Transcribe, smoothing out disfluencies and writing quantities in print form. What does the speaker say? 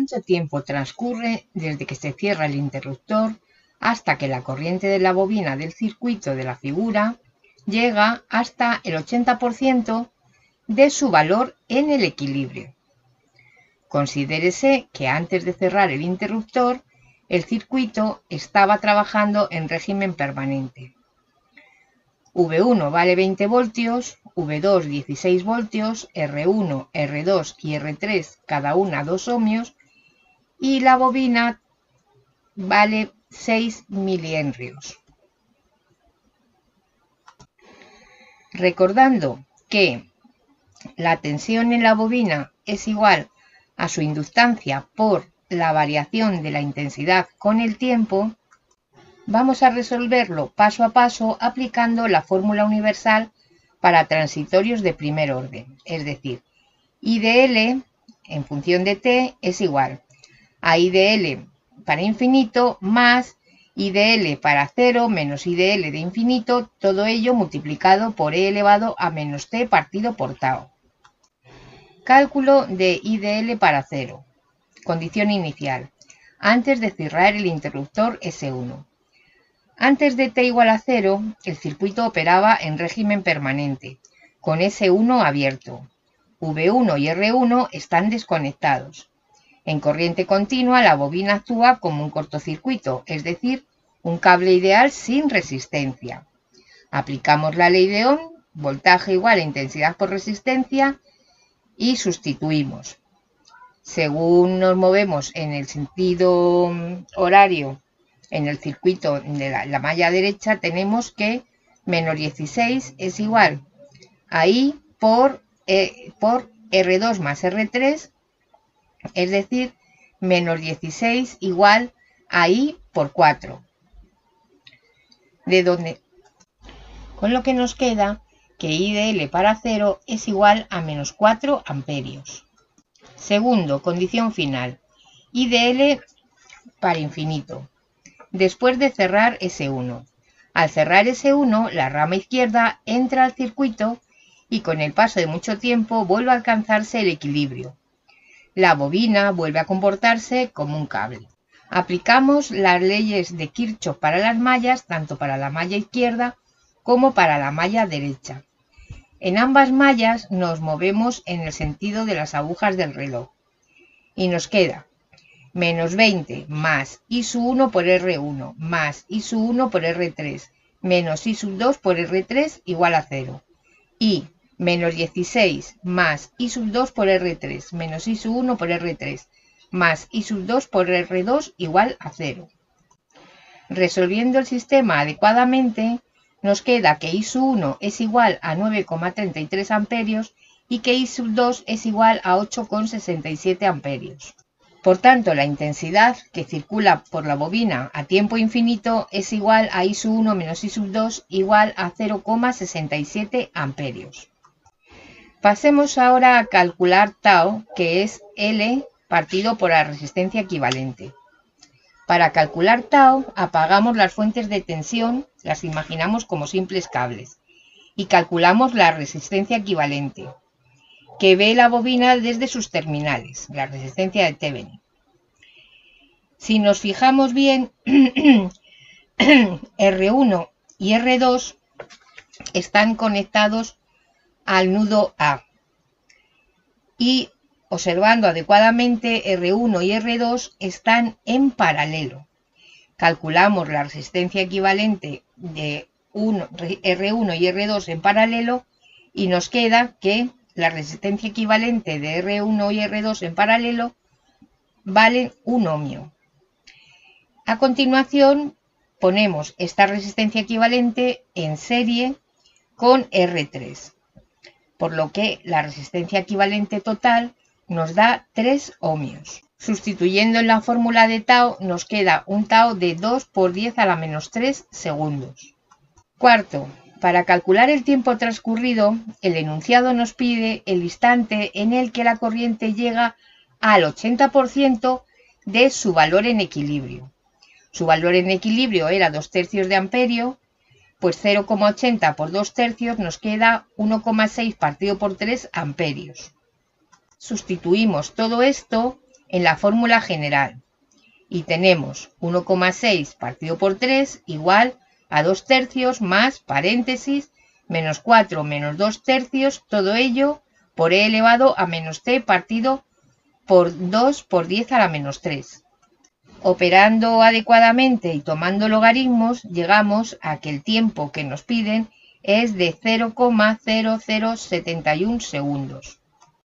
¿Cuánto tiempo transcurre desde que se cierra el interruptor hasta que la corriente de la bobina del circuito de la figura llega hasta el 80% de su valor en el equilibrio? Considérese que antes de cerrar el interruptor, el circuito estaba trabajando en régimen permanente. V1 vale 20 voltios, V2 16 voltios, R1, R2 y R3 cada una 2 ohmios y la bobina vale 6 milihenrios. Recordando que la tensión en la bobina es igual a su inductancia por la variación de la intensidad con el tiempo, vamos a resolverlo paso a paso aplicando la fórmula universal para transitorios de primer orden, es decir, I de L en función de t es igual a I de L para infinito más I de L para 0 menos I de L de infinito, todo ello multiplicado por e elevado a menos t partido por tau. Cálculo de I de L para 0. Condición inicial. Antes de cerrar el interruptor S1. Antes de t igual a 0, el circuito operaba en régimen permanente, con S1 abierto. V1 y R1 están desconectados. En corriente continua, la bobina actúa como un cortocircuito, es decir, un cable ideal sin resistencia. Aplicamos la ley de Ohm, voltaje igual a intensidad por resistencia, y sustituimos. Según nos movemos en el sentido horario en el circuito de la malla derecha, tenemos que menos 16 es igual a I por R2 más R3, es decir, menos 16 igual a I por 4. Con lo que nos queda que I de L para 0 es igual a menos 4 amperios. Segundo, condición final. I de L para infinito. Después de cerrar S1. Al cerrar S1, la rama izquierda entra al circuito y con el paso de mucho tiempo vuelve a alcanzarse el equilibrio. La bobina vuelve a comportarse como un cable. Aplicamos las leyes de Kirchhoff para las mallas, tanto para la malla izquierda como para la malla derecha. En ambas mallas nos movemos en el sentido de las agujas del reloj. Y nos queda menos 20 más I sub 1 por R1 más I sub 1 por R3 menos I sub 2 por R3 igual a 0. Y menos 16 más I sub 2 por R3 menos I sub 1 por R3 más I sub 2 por R2 igual a 0. Resolviendo el sistema adecuadamente, nos queda que I sub 1 es igual a 9,33 amperios y que I sub 2 es igual a 8,67 amperios. Por tanto, la intensidad que circula por la bobina a tiempo infinito es igual a I sub 1 menos I sub 2 igual a 0,67 amperios. Pasemos ahora a calcular tau, que es L partido por la resistencia equivalente. Para calcular tau, apagamos las fuentes de tensión, las imaginamos como simples cables, y calculamos la resistencia equivalente, que ve la bobina desde sus terminales, la resistencia de Thevenin. Si nos fijamos bien, R1 y R2 están conectados al nudo A. Y observando adecuadamente, R1 y R2 están en paralelo. Calculamos la resistencia equivalente de R1 y R2 en paralelo y nos queda que la resistencia equivalente de R1 y R2 en paralelo vale 1 ohmio. A continuación ponemos esta resistencia equivalente en serie con R3, por lo que la resistencia equivalente total nos da 3 ohmios. Sustituyendo en la fórmula de tau nos queda un tau de 2 por 10 a la menos 3 segundos. Cuarto, para calcular el tiempo transcurrido, el enunciado nos pide el instante en el que la corriente llega al 80% de su valor en equilibrio. Su valor en equilibrio era 2/3 de amperio, pues 0,80 por 2/3 nos queda 1,6 partido por 3 amperios. Sustituimos todo esto en la fórmula general. Y tenemos 1,6 partido por 3 igual a 2 tercios más paréntesis menos 4 menos 2 tercios, todo ello por e elevado a menos t partido por 2 por 10 a la menos 3. Operando adecuadamente y tomando logaritmos, llegamos a que el tiempo que nos piden es de 0,0071 segundos.